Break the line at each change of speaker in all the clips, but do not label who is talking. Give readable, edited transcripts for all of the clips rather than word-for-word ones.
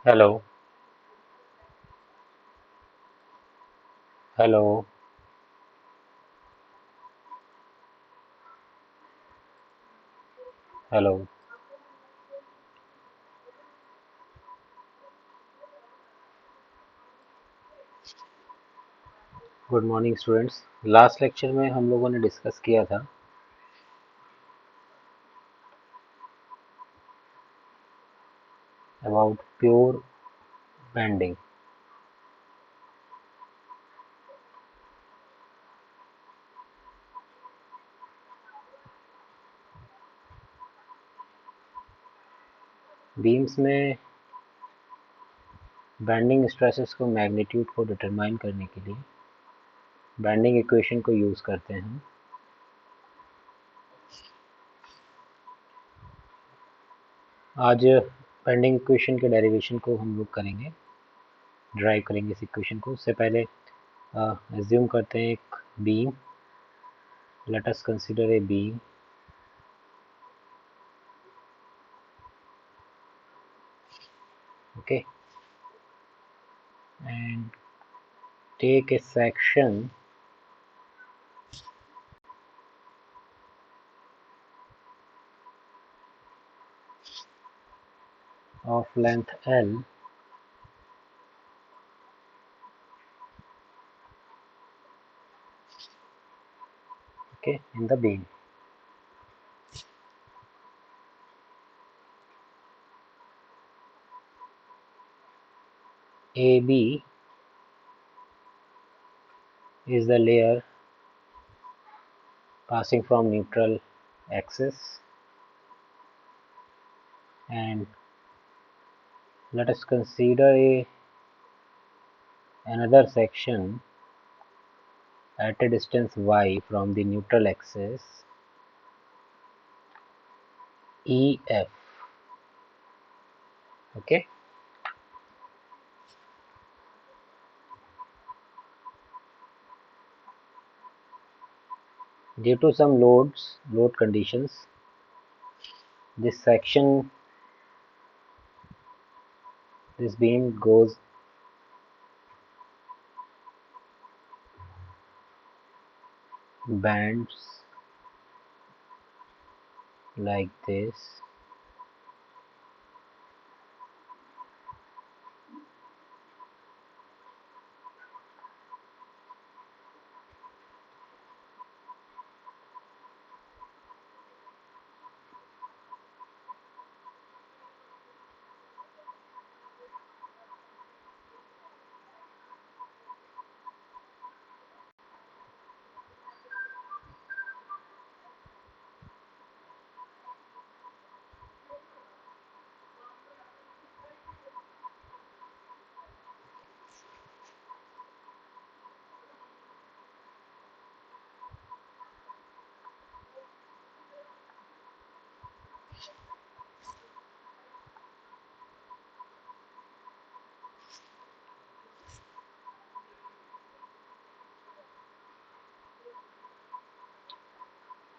Hello. Hello. Hello. Good morning students. Last lecture में हम लोगों ने डिस्कस किया था अबाउट प्योर बैंडिंग। बीम्स में बैंडिंग स्ट्रेसेस को मैग्नीट्यूड को डिटरमाइन करने के लिए बैंडिंग इक्वेशन को यूज़ करते हैं। आज बैंडिंग इक्वेशन के डेरिवेशन को हम लोग करेंगे, ड्राइव करेंगे इस इक्वेशन को। उससे पहले एज्यूम करते हैं एक beam. Let us consider a beam. Okay, and take a section of length L in the beam. AB is the layer passing from neutral axis, and let us consider another section at a distance y from the neutral axis, EF. Okay. Due to some load conditions, this beam goes bends like this.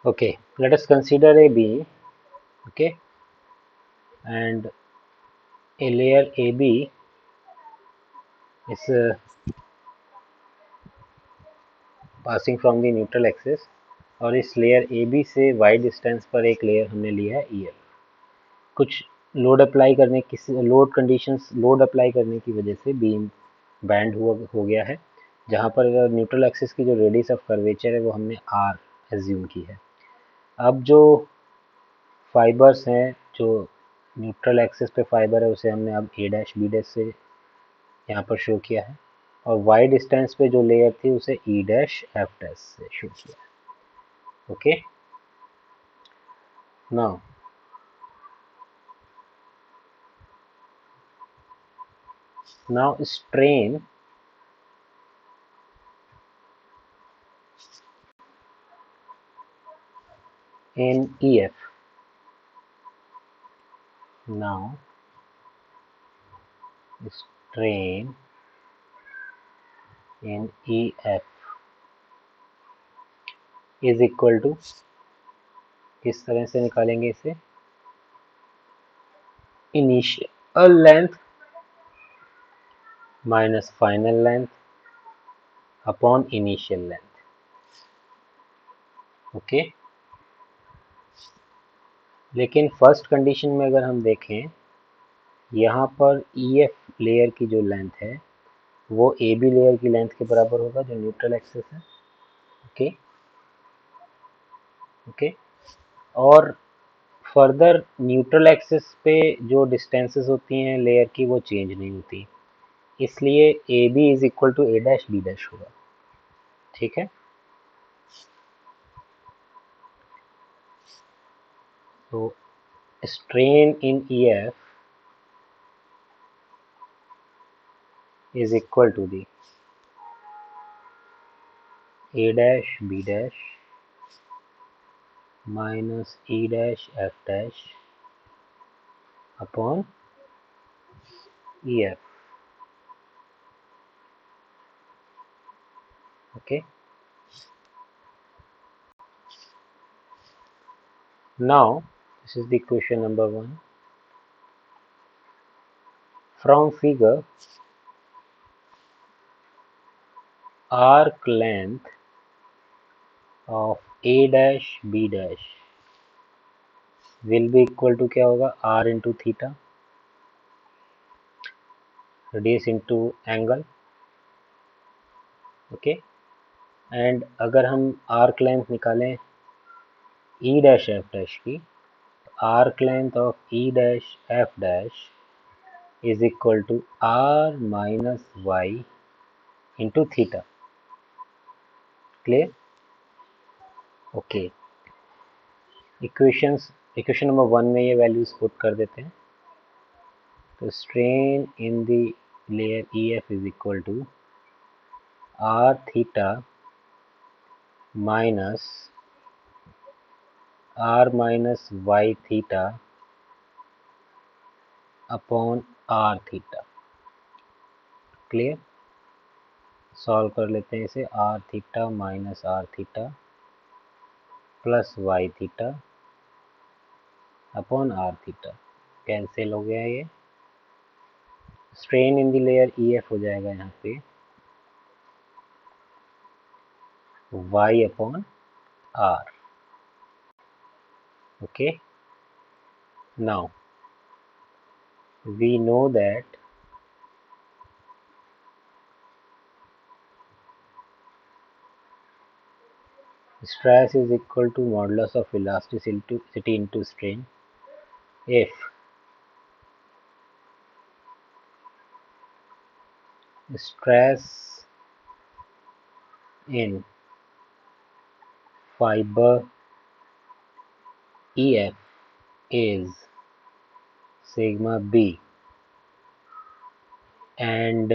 Okay, let us consider a beam. Okay, and a layer AB is passing from the neutral axis, और इस layer A B से Y distance पर एक layer हमने लिया है E F. कुछ load apply करने लोड अप्लाई करने की वजह से बीम बैंड हो गया है, जहाँ पर न्यूट्रल एक्सिस की जो रेडियस ऑफ कर्वेचर है वो हमने आर एज्यूम की है। अब जो फाइबर्स हैं, जो न्यूट्रल एक्सिस पे फाइबर है, उसे हमने अब ए डैश बी डैश से यहाँ पर शो किया है, और वाई डिस्टेंस पे जो लेयर थी उसे ई डैश एफ डैश से शो किया है। Okay, now strain in EF. Now strain in EF is equal to, किस तरह से निकालेंगे इसे, initial length minus final length upon initial length. Okay, लेकिन फर्स्ट कंडीशन में अगर हम देखें, यहाँ पर EF लेयर की जो लेंथ है वो AB लेयर की लेंथ के बराबर होगा जो न्यूट्रल एक्सिस है। ओके ओके, और फर्दर न्यूट्रल एक्सिस पे जो डिस्टेंसेस होती हैं लेयर की वो चेंज नहीं होती, इसलिए AB is equal to A dash B dash होगा। ठीक है, तो strain in EF is equal to the A dash B dash minus E dash F dash upon EF. Okay, now this is the equation number 1. From figure, arc length of A dash B dash will be equal to क्या होगा, R into theta, radius into angle. Okay, and अगर हम arc length निकालें E dash F dash की, arc length of E dash F dash is equal to R minus Y into theta. Clear? Okay, equation number 1 में ये values put कर देते हैं। तो strain in the layer EF is equal to R theta minus R minus Y theta upon R theta. Clear? Solve कर लेते हैं इसे। R theta minus R theta plus Y theta upon R theta, cancel हो गया ये। Strain in the layer EF हो जाएगा यहाँ पे Y upon R। Okay, now we know that stress is equal to modulus of elasticity into strain if stress in fiber EF is sigma B and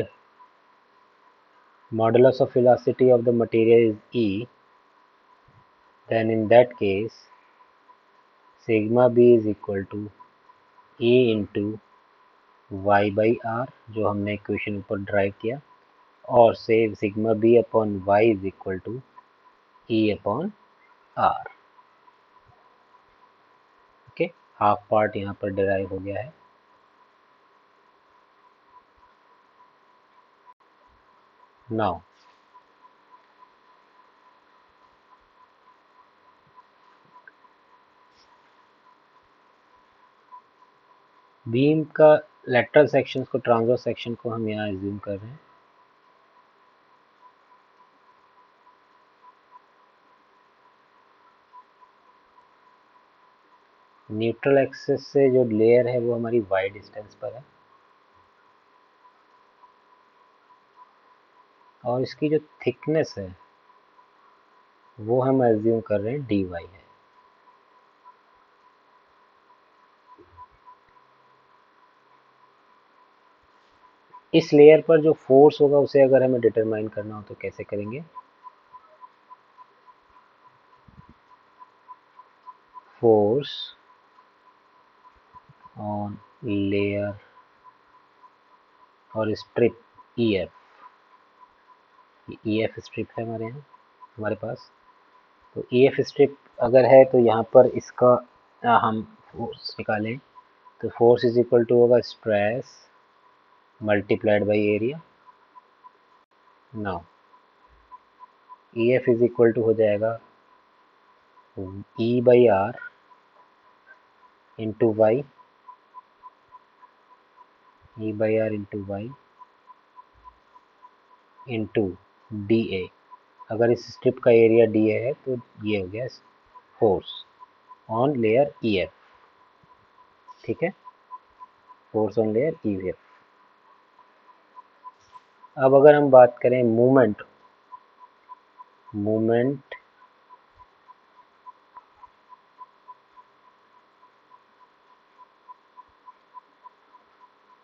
modulus of elasticity of the material is E, then in that case sigma B is equal to E into Y by R, जो हमने equation ऊपर drive किया, और से sigma B upon Y is equal to E upon R। Okay, half part यहाँ पर derive हो गया है। नाउ बीम का लेटरल सेक्शन को, ट्रांसवर्स सेक्शन को हम यहाँ एज्यूम कर रहे हैं। न्यूट्रल एक्सिस से जो लेयर है वो हमारी वाई डिस्टेंस पर है, और इसकी जो थिकनेस है वो हम एज्यूम कर रहे हैं dy है। इस लेयर पर जो फोर्स होगा उसे अगर हमें डिटरमाइन करना हो तो कैसे करेंगे? फोर्स ऑन लेयर और स्ट्रिप EF, EF स्ट्रिप है हमारे यहाँ, हमारे पास। तो EF स्ट्रिप अगर है तो यहाँ पर इसका हम फोर्स निकालें तो फोर्स इज इक्वल टू होगा stress multiplied by area. Now EF is equal to हो जाएगा E/R into Y, E/R into Y into DA। अगर इस स्ट्रिप का एरिया DA है तो ये हो गया फोर्स ऑन लेयर EF। ठीक है, फोर्स ऑन लेयर EF। अब अगर हम बात करें movement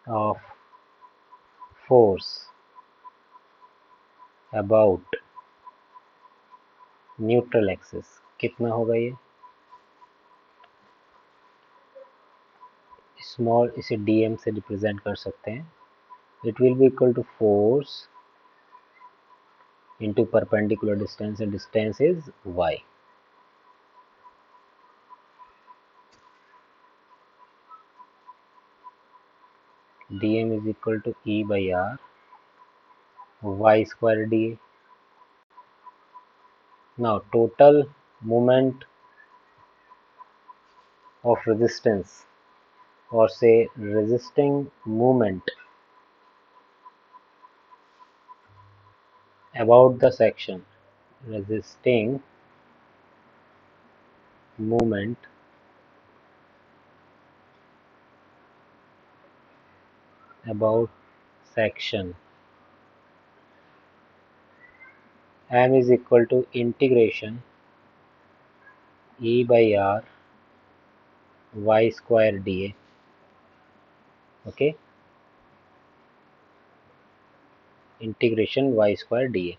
of force about neutral axis, कितना होगा ये? स्मॉल, इसे dm से रिप्रेजेंट कर सकते हैं। It will be equal to force into perpendicular distance, and distance is y। dm is equal to E/R y square dA। now total moment of resistance, or say resisting movement about the section, resisting movement about section, m is equal to integration E/R y square dA। okay, integration y square dA,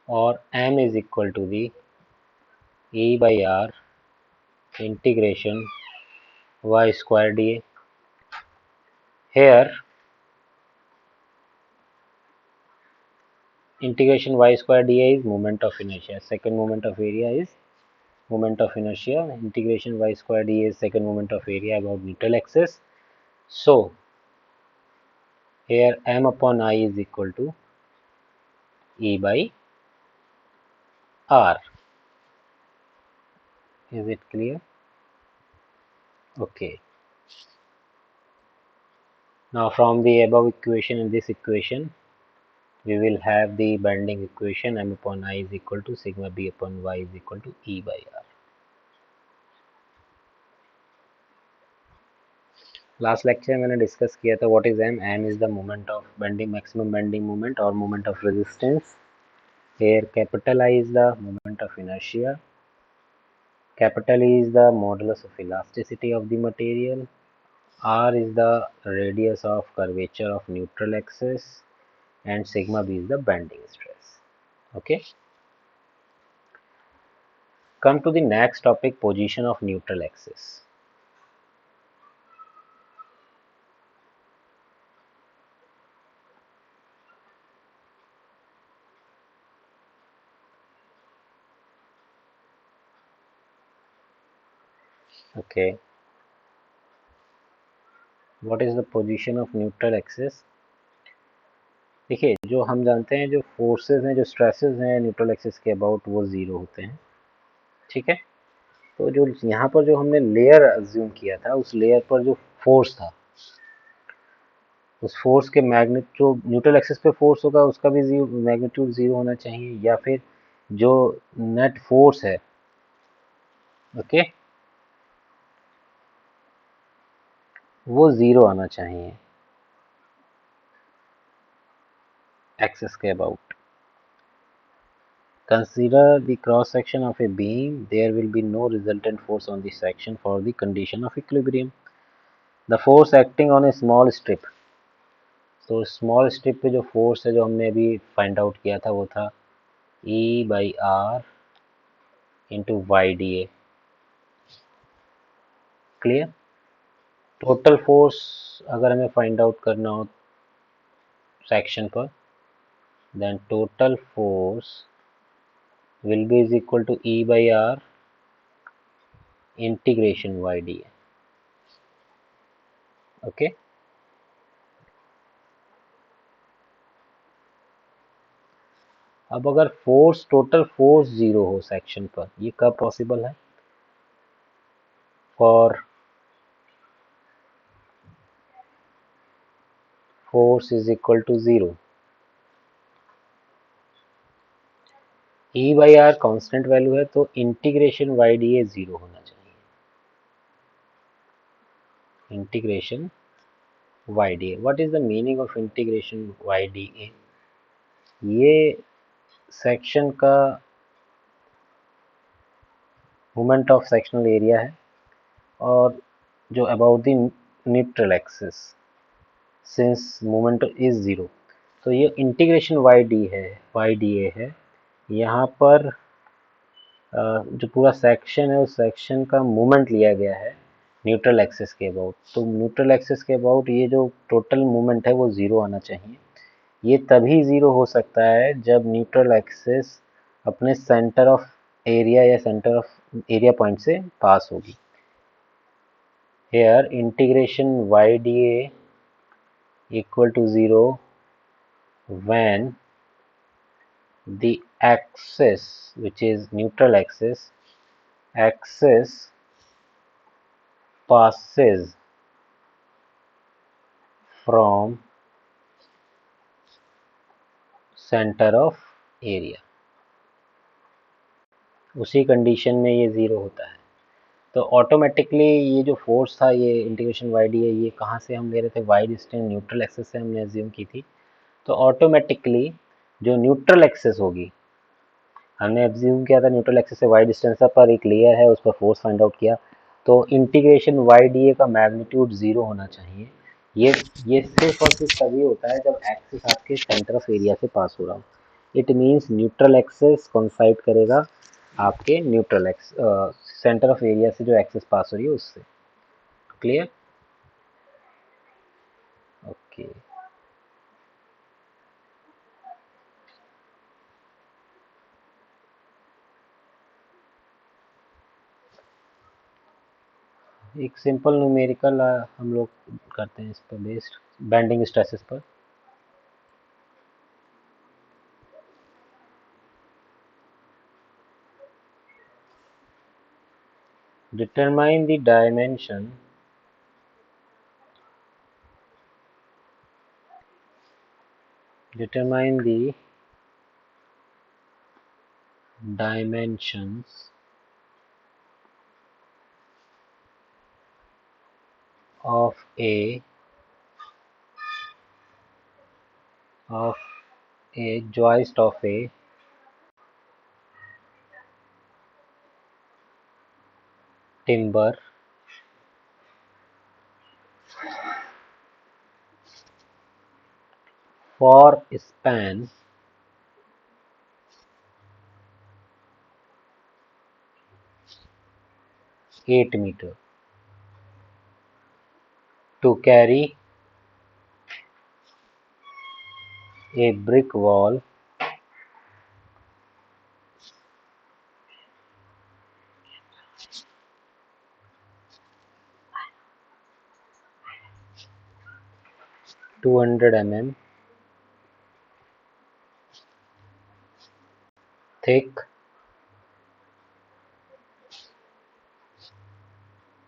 or m is equal to the E/R integration y square dA। here integration y square dA is moment of inertia, second moment of area is moment of inertia, integration y square dA is second moment of area about neutral axis. So here m upon I is equal to E/R। is it clear? Okay, now from the above equation and this equation we will have the bending equation, m upon I is equal to sigma b upon y is equal to E/R। Last lecture में मैंने discuss किया था what is M is the moment of bending, maximum bending moment और moment of resistance. here capital I is the moment of inertia, capital E is the modulus of elasticity of the material, R is the radius of curvature of neutral axis, and sigma b is the bending stress। okay, come to the next topic, position of neutral axis। okay, what is the position of neutral axis? देखिए, जो हम जानते हैं जो forces हैं, जो stresses हैं neutral axis के अबाउट, वो ज़ीरो होते हैं। ठीक है, तो जो यहाँ पर जो हमने लेयर अज्यूम किया था, उस लेयर पर जो फोर्स था, उस फोर्स के मैग्नेट, जो न्यूट्रल एक्सिस पे फोर्स होगा उसका भी मैग्नीट्यूड ज़ीरो होना चाहिए, या फिर जो नेट फोर्स है, ओके, वो ज़ीरो आना चाहिए एक्सिस के about. Consider the cross section of a beam. There will be no resultant force on the section for the condition of equilibrium. The force acting on a small strip, तो small strip पे जो force है जो हमने अभी find out किया था वो था E/R into Y D A. Clear? Total force अगर हमें फाइंड आउट करना हो सेक्शन पर, then total force will be is equal to E/R integration Y D A. Okay, अब अगर फोर्स टोटल फोर्स जीरो हो सेक्शन पर, ये कब पॉसिबल है? For force is equal to zero, E by R constant value है, तो integration Y D A zero होना चाहिए। Integration Y D A, what is the meaning of integration Y D A? ये section का moment of sectional area है, और जो about the neutral axis, since moment is zero, तो ये integration Y D है, वाई डी ए है। यहाँ पर जो पूरा सेक्शन है उस सेक्शन का मोमेंट लिया गया है न्यूट्रल एक्सिस के अबाउट, तो न्यूट्रल एक्सिस के अबाउट ये जो टोटल मोमेंट है वो ज़ीरो आना चाहिए। ये तभी ज़ीरो हो सकता है जब न्यूट्रल एक्सिस अपने सेंटर ऑफ एरिया या सेंटर ऑफ एरिया पॉइंट से पास होगी। Here integration Y D A equal to zero when the axis, which is neutral axis passes from center of area, उसी कंडीशन में ये ज़ीरो होता है। तो ऑटोमेटिकली ये जो फोर्स था, ये इंटीग्रेशन वाई डी है, ये कहाँ से हम ले रहे थे? वाई डिस्टेंस न्यूट्रल एक्सिस से हमने एज्यूम की थी। तो ऑटोमेटिकली जो न्यूट्रल एक्सिस होगी, हमने एज्यूम किया था न्यूट्रल एक्सिस से वाई डिस्टेंस पर एक लेयर है, उस पर फोर्स फाइंड आउट किया, तो इंटीग्रेशन वाई डी ए का मैग्नीट्यूड ज़ीरो होना चाहिए। ये सिर्फ और सिर्फ तभी होता है जब एक्सिस आपके सेंटर ऑफ एरिया से पास हो रहा हो। It means neutral axis coincide करेगा आपके neutral x centre of area से, जो एक्सिस पास हो रही है उससे। क्लियर? ओके। एक सिंपल न्यूमेरिकल हम लोग करते हैं इस पर बेस्ड, बेंडिंग स्ट्रेसेस पर। Determine the dimension determine the dimensions of a joist of a timber for span 8 meter to carry a brick wall 200 mm thick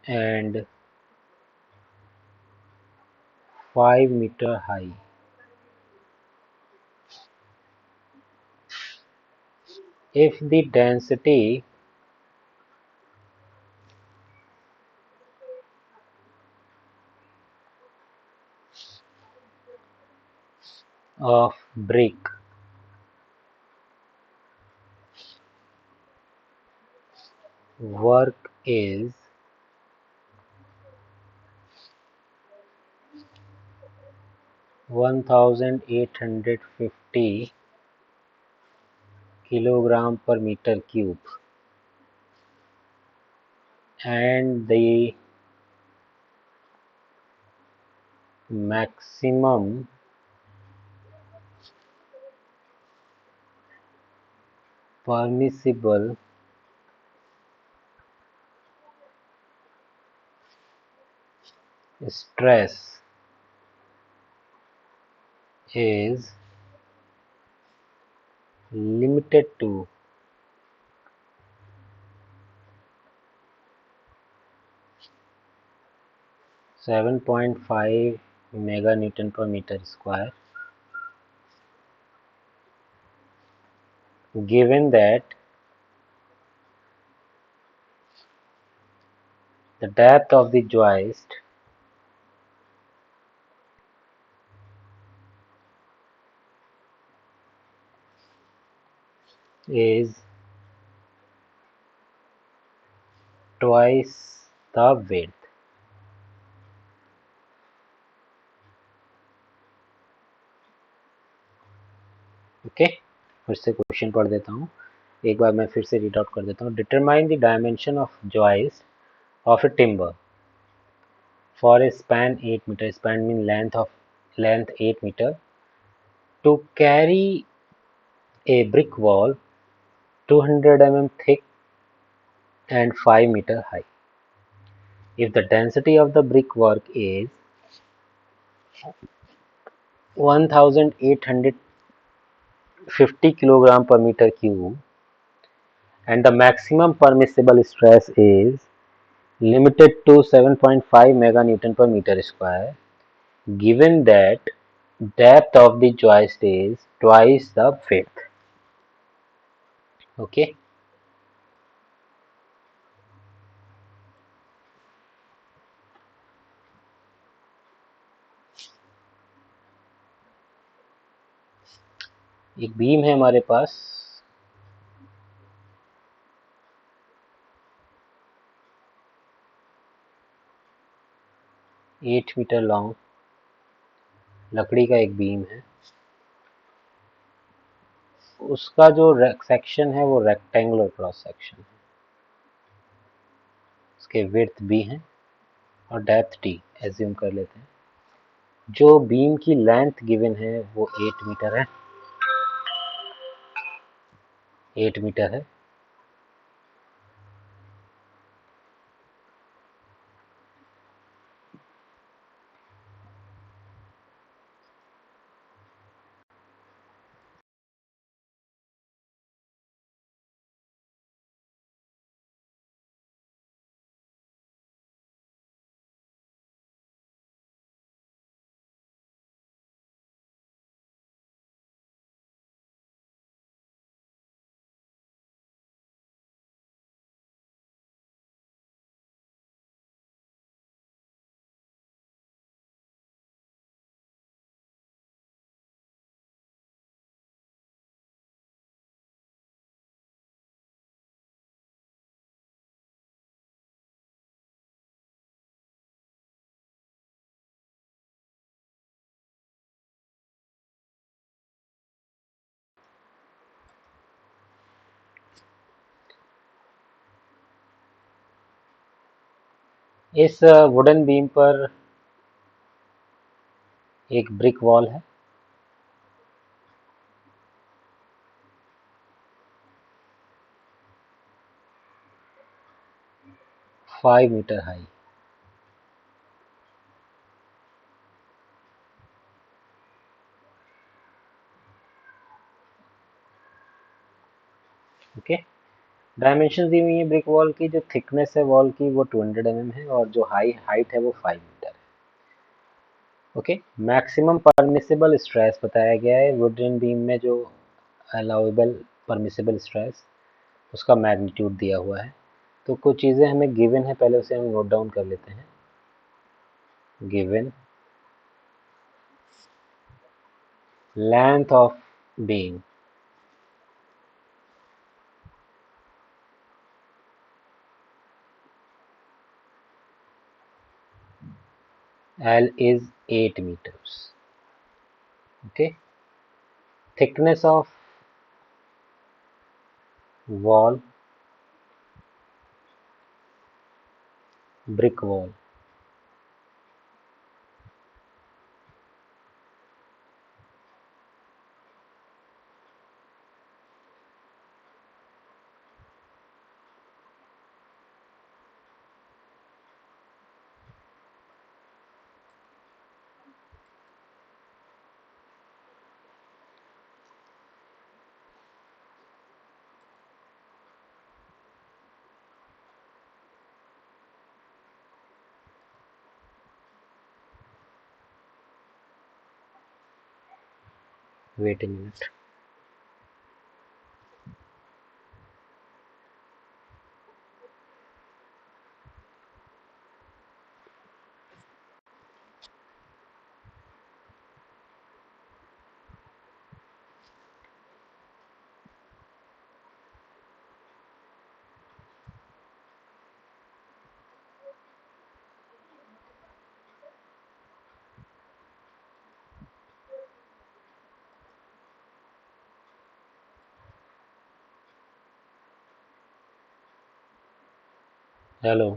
and 5 meter high. If the density of brick work is 1850 kilogram per meter cube, and the maximum permissible stress is limited to 7.5 meganewton per meter square, given that the depth of the joist is twice the width. Okay, फिर से question पढ़ देता हूँ, एक बार मैं फिर से read out कर देता हूँ. Determine the dimension of joist of a timber for a span 8 meter. Span means length 8 meter to carry a brick wall 200 mm thick and 5 meter high. If the density of the brickwork is 1850 kilogram per meter cube and the maximum permissible stress is limited to 7.5 meganewton per meter square, given that depth of the joist is twice the width. Okay. एक beam है हमारे पास 8 metre long, लकड़ी का एक beam है, उसका जो section है वो रेक्टेंगुलर क्रॉस सेक्शन है, उसके विड्थ b है और डेप्थ t एज्यूम कर लेते हैं. जो बीम की लेंथ गिवन है वो 8 मीटर है, 8 मीटर है. इस वुडन बीम पर एक ब्रिक वॉल है, 5 मीटर हाई. ओके, डायमेंशन दी हुई है ब्रिक वॉल की. जो थिकनेस है वॉल की वो 200 mm है और जो हाइट है वो 5 मीटर है. ओके, मैक्सिमम परमिसिबल स्ट्रेस बताया गया है वुडन बीम में, जो अलाउेबल परमिसिबल स्ट्रेस उसका मैग्नीट्यूड दिया हुआ है. तो कुछ चीज़ें हमें गिवन है, पहले उसे हम नोट डाउन कर लेते हैं. Given length of beam L is 8 meters. Okay, thickness of wall, brick wall, wait a minute. Hello.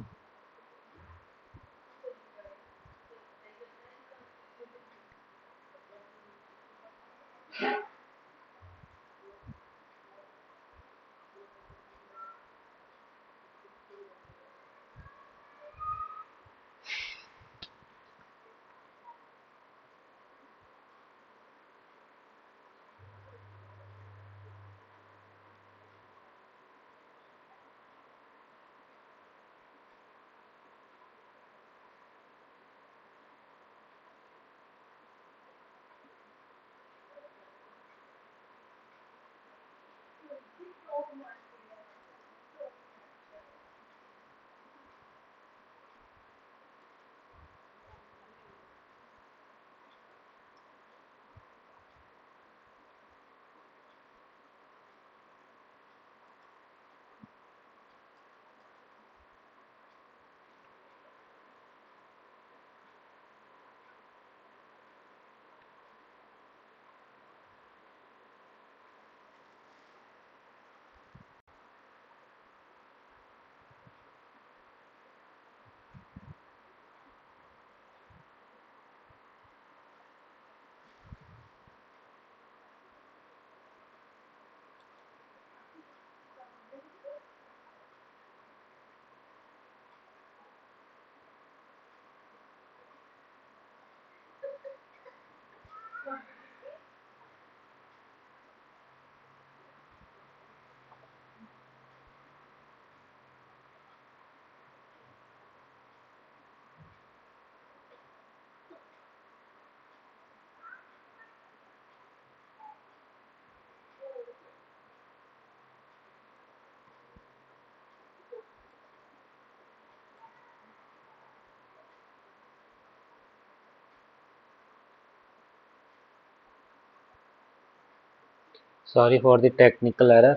Sorry for the technical error.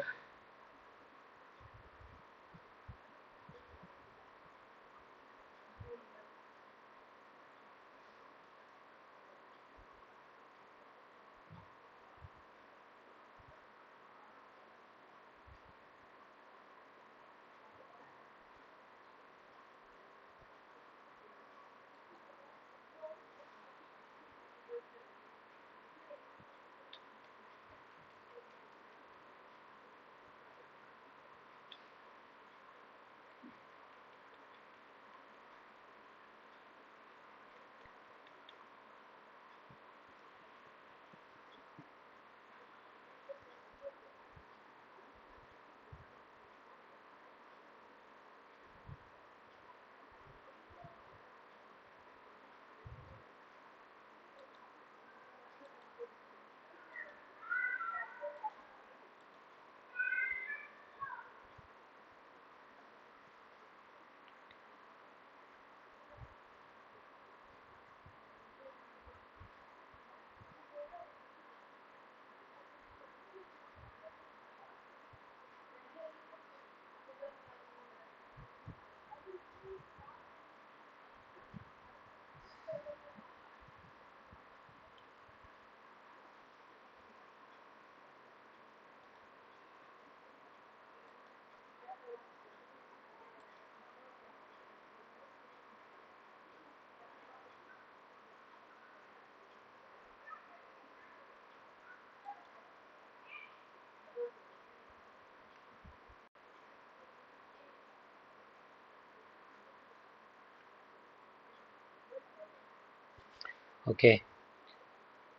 Okay,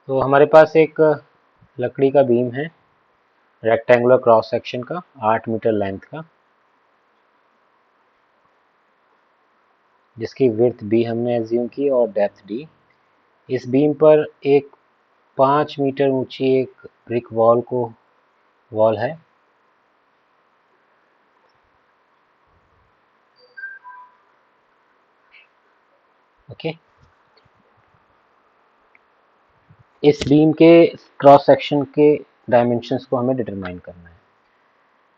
तो हमारे पास एक लकड़ी का बीम है रेक्टेंगुलर क्रॉस सेक्शन का 8 मीटर लेंथ का, जिसकी विड्थ b हमने एज्यूम की और डेप्थ d। इस बीम पर एक 5 मीटर ऊंची एक ब्रिक वॉल है। ओके, इस बीम के क्रॉस सेक्शन के डायमेंशंस को हमें डिटरमाइन करना है।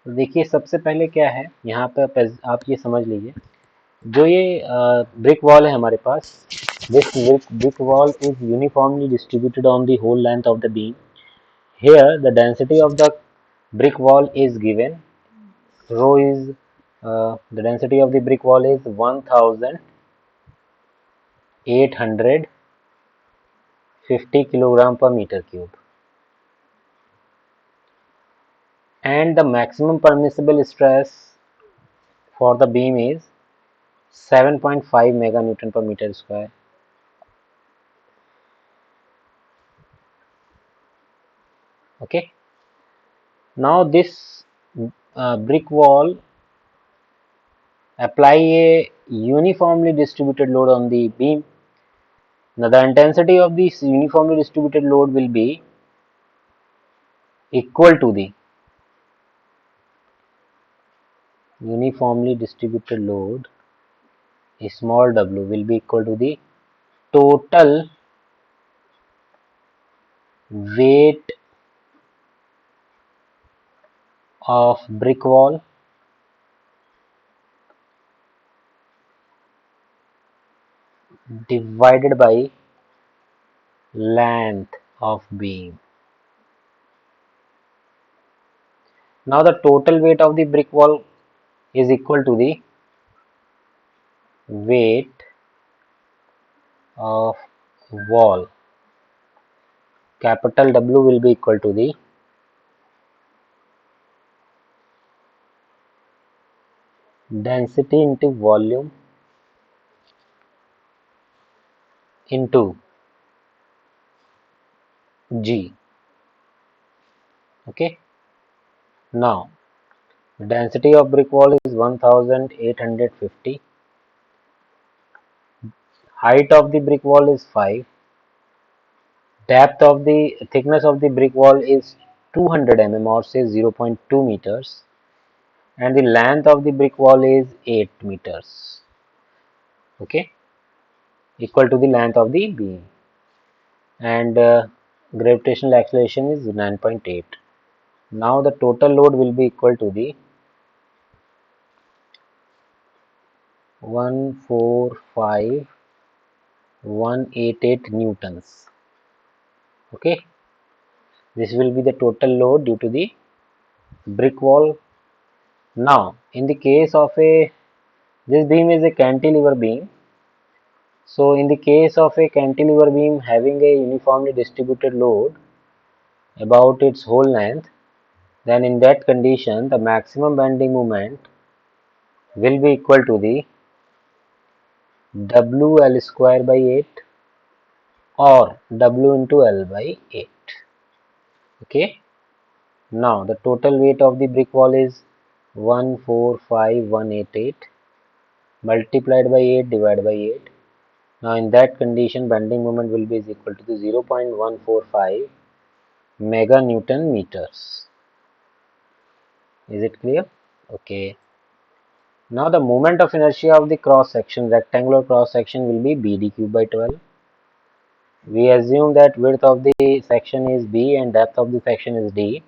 तो देखिए सबसे पहले क्या है, यहाँ पे आप ये समझ लीजिए, जो ये ब्रिक वॉल है हमारे पास, this brick wall is uniformly distributed on the whole length of the beam. Here the density of the brick wall is given. Rho is the density of the brick wall is 1850 kilogram per meter cube, and the maximum permissible stress for the beam is 7.5 meganewton per meter square. Okay, now this brick wall apply a uniformly distributed load on the beam. Now the intensity of this uniformly distributed load will be equal to the uniformly distributed load, small w, will be equal to the total weight of brick wall divided by length of beam. Now the total weight of the brick wall is equal to the weight of wall, capital W, will be equal to the density into volume into G. Okay, now the density of brick wall is 1850, height of the brick wall is 5, depth of the thickness of the brick wall is 200 mm or say 0.2 meters, and the length of the brick wall is 8 meters. Okay, equal to the length of the beam, and gravitational acceleration is 9.8. Now the total load will be equal to the 145,188 newtons. Okay, this will be the total load due to the brick wall. Now in the case of this beam is a cantilever beam, so in the case of a cantilever beam having a uniformly distributed load about its whole length, then in that condition the maximum bending moment will be equal to the WL square by 8 or W into L by 8. Okay, now the total weight of the brick wall is 145,188 multiplied by 8 divided by 8. Now in that condition bending moment will be is equal to the 0.145 mega Newton meters. Is it clear? Okay. Now the moment of inertia of the cross section, rectangular cross section, will be BD cube by 12. We assume that width of the section is B and depth of the section is D,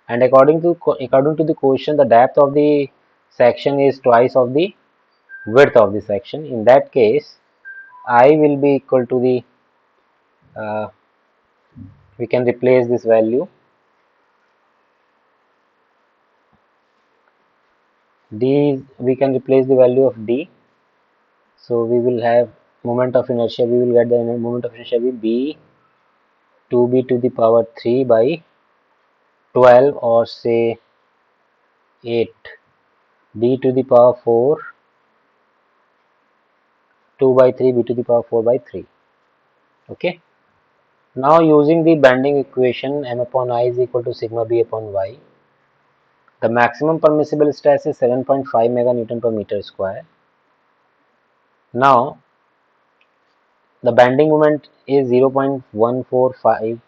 and according to the question, the depth of the section is twice of the width of the section. In that case, I will be equal to the we can replace this value D, we can replace the value of D, so we will have moment of inertia, we will get the moment of inertia will be 2b to the power 3 by 12 or say 8, b to the power 4, 2 by 3, b to the power 4 by 3. Okay, now using the bending equation, m upon I is equal to sigma b upon y, the maximum permissible stress is 7.5 mega Newton per meter square. Now the bending moment is 0.145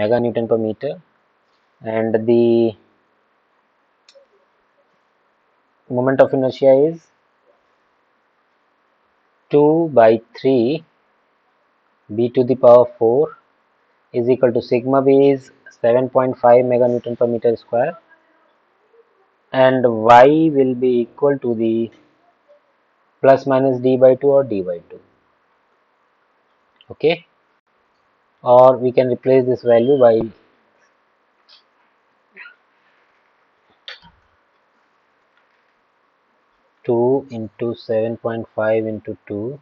meganewton per meter, and the moment of inertia is 2 by 3 b to the power 4 is equal to sigma b is 7.5 meganewton per meter square, and y will be equal to the plus minus d by 2 or d by 2. Okay, or we can replace this value by 2 into 7.5 into 2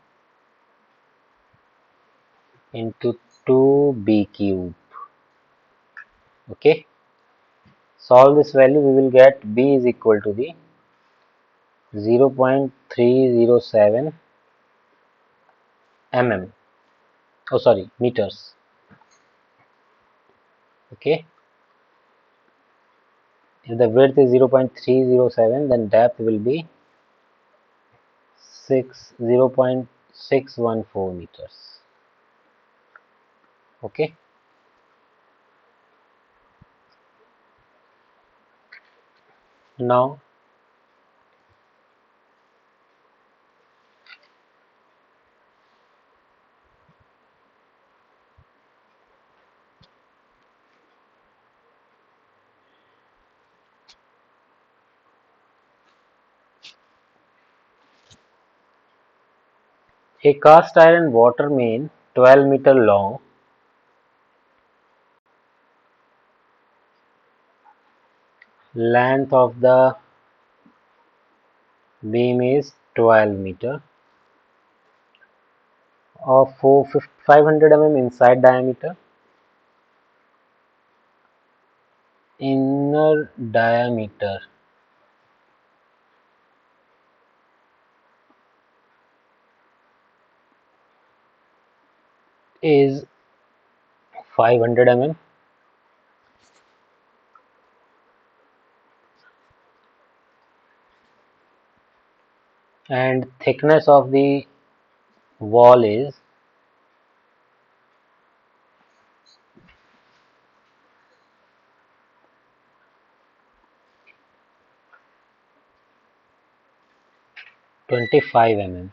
into 2b cube. Okay, solve this value, we will get b is equal to the 0.307 mm, oh sorry, meters. Okay, if the width is 0.307, then depth will be 0.614 meters. Okay, now a cast iron water main 12-meter long length of the beam is 12-meter of 500 mm inside diameter. Inner diameter is 500 mm and thickness of the wall is 25 mm.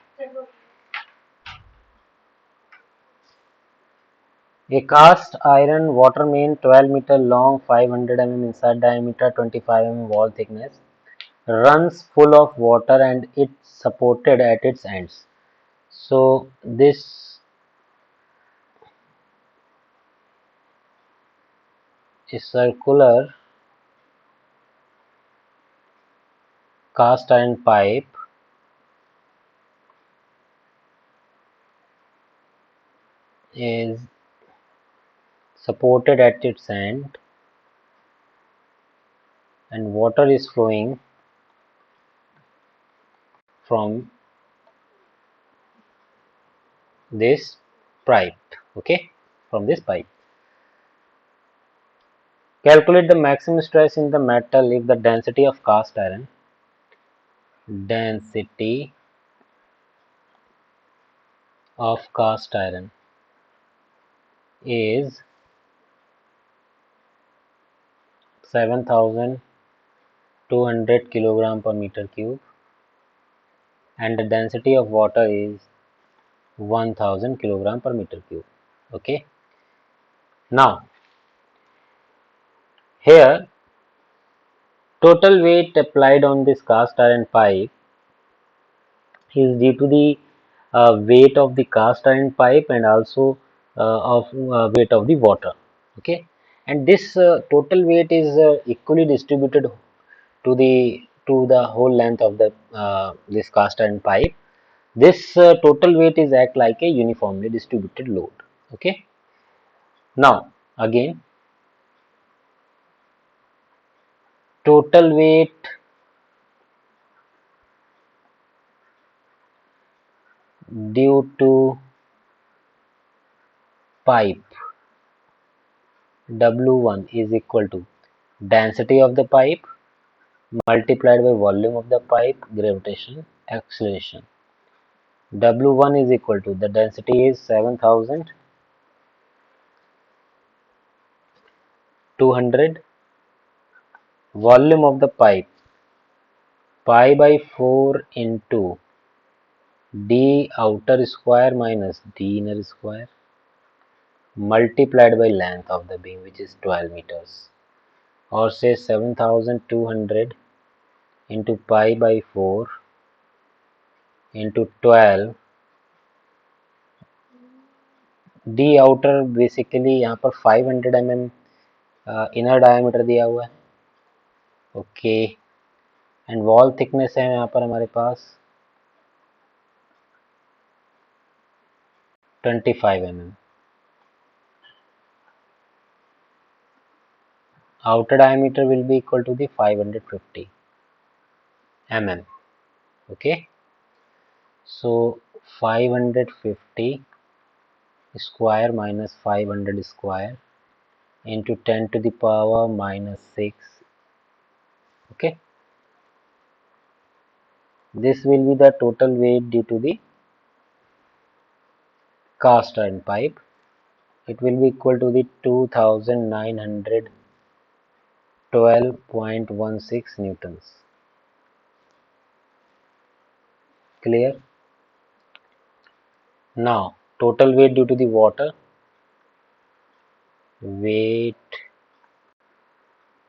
A cast iron water main 12-meter long, 500 mm inside diameter, 25 mm wall thickness runs full of water and it's supported at its ends. So this is circular cast iron pipe is supported at its end and water is flowing from this pipe. Okay, from this pipe. Calculate the maximum stress in the metal if the density of cast iron is 7,200 kilogram per meter cube and the density of water is 1000 kilogram per meter cube. Okay, now here total weight applied on this cast iron pipe is due to the weight of the cast iron pipe and also of weight of the water. Okay, and this total weight is equally distributed to the whole length of the this cast iron pipe. This total weight is act like a uniformly distributed load. Okay, now again total weight due to pipe W1 is equal to density of the pipe multiplied by volume of the pipe, gravitation, acceleration. W1 is equal to, the density is 7,000 200. Volume of the pipe, pi by 4 into d outer square minus d inner square multiplied by length of the beam, which is 12 meters, or say 7200 into pi by 4 into 12. d outer basically यहाँ पर 500 mm inner diameter दिया हुआ है, okay, and wall thickness है यहाँ पर हमारे पास 25 mm. Outer diameter will be equal to the 550 mm. Okay, so 550 square minus 500 square into 10 to the power minus 6. Okay, this will be the total weight due to the cast iron pipe. It will be equal to the 2912.16 newtons. Clear? Now total weight due to the water, weight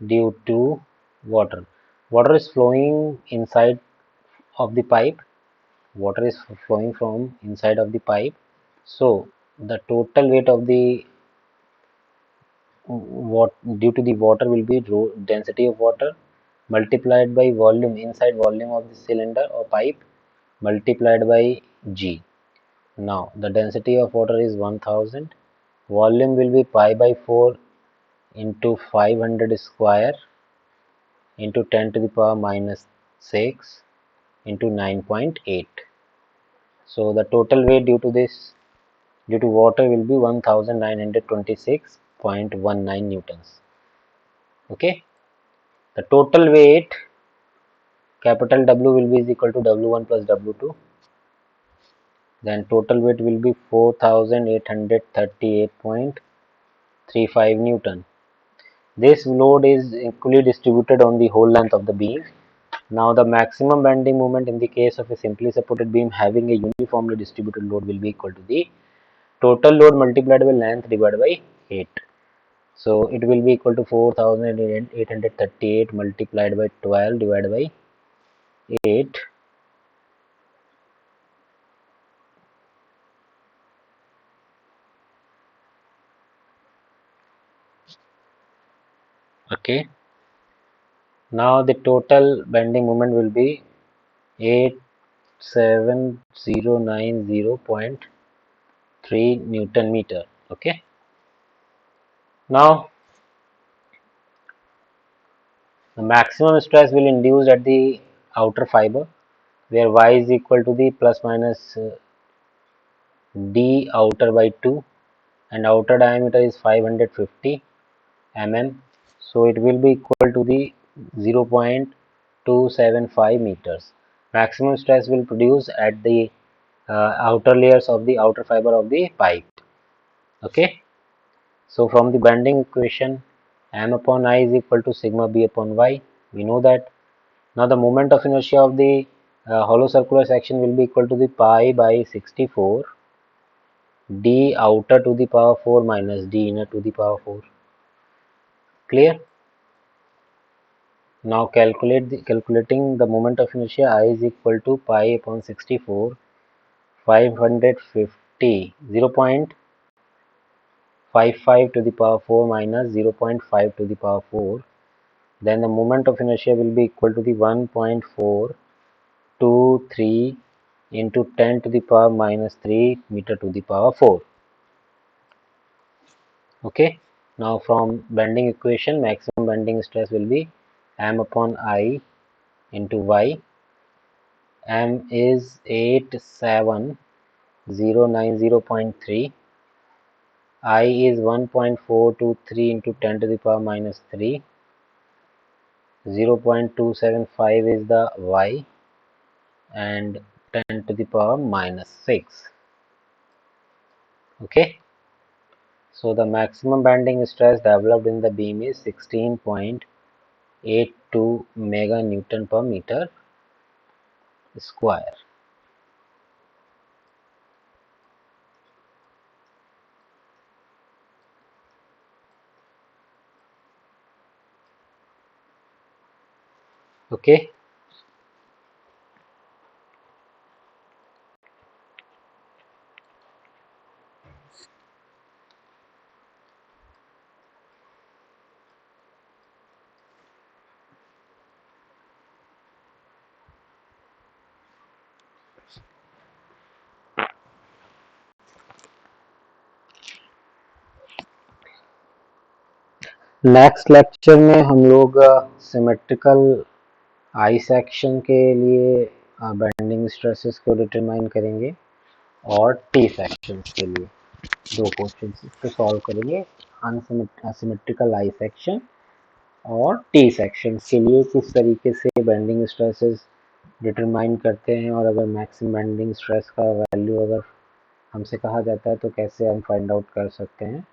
due to water. Water is flowing inside of the pipe. Water is flowing from inside of the pipe. So the total weight of the due to the water will be density of water multiplied by volume, inside volume of the cylinder or pipe, multiplied by G. Now the density of water is 1000. Volume will be pi by 4 into 500 square into 10 to the power minus 6 into 9.8. So the total weight due to water will be 1926.19 newtons. Okay, the total weight capital W will be is equal to W1 plus W2. Then total weight will be 4838.35 newton. This load is equally distributed on the whole length of the beam. Now the maximum bending moment in the case of a simply supported beam having a uniformly distributed load will be equal to the total load multiplied by length divided by 8. So it will be equal to 4838 multiplied by 12 divided by 8. Okay. Now the total bending moment will be 87090.3 Newton meter. Okay. Now the maximum stress will induce at the outer fiber, where y is equal to the plus minus d outer by 2, and outer diameter is 550 mm. So it will be equal to the 0.275 meters. Maximum stress will produce at the outer layers of the outer fiber of the pipe. Okay. So from the bending equation, m upon I is equal to sigma b upon y. We know that. Now the moment of inertia of the hollow circular section will be equal to the pi by 64 d outer to the power 4 minus d inner to the power 4. Clear? Now calculating the moment of inertia, I is equal to pi upon 64, 550, 0.55 to the power 4 minus 0.5 to the power 4. Then the moment of inertia will be equal to the 1.423 into 10 to the power minus 3 meter to the power 4. Okay. Now from bending equation, maximum bending stress will be m upon I into y. M is 87090.3. I is 1.423 into 10 to the power minus 3. 0.275 is the y, and 10 to the power minus 6. Okay. So the maximum bending stress developed in the beam is 16.82 mega Newton per meter square. Okay. Next lecture में हम लोग symmetrical I section के लिए bending stresses को determine करेंगे और T section के लिए दो क्वेश्चन इसको सॉल्व करेंगे। असिमेट्रिकल आई सेक्शन और टी सेक्शन के लिए किस तरीके से बेंडिंग स्ट्रेसेस डिटरमाइन करते हैं, और अगर मैक्सिमम बेंडिंग स्ट्रेस का वैल्यू अगर हमसे कहा जाता है तो कैसे हम फाइंड आउट कर सकते हैं।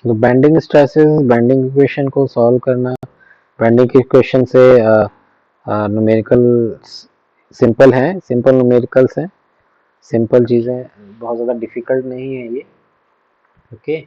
तो बेंडिंग स्ट्रेसेस, बेंडिंग इक्वेशन को सॉल्व करना, बेंडिंग इक्वेशन से न्यूमेरिकल सिंपल है, सिंपल न्यूमेरिकल्स हैं, सिंपल चीज़ें, बहुत ज़्यादा डिफिकल्ट नहीं है ये। ओके।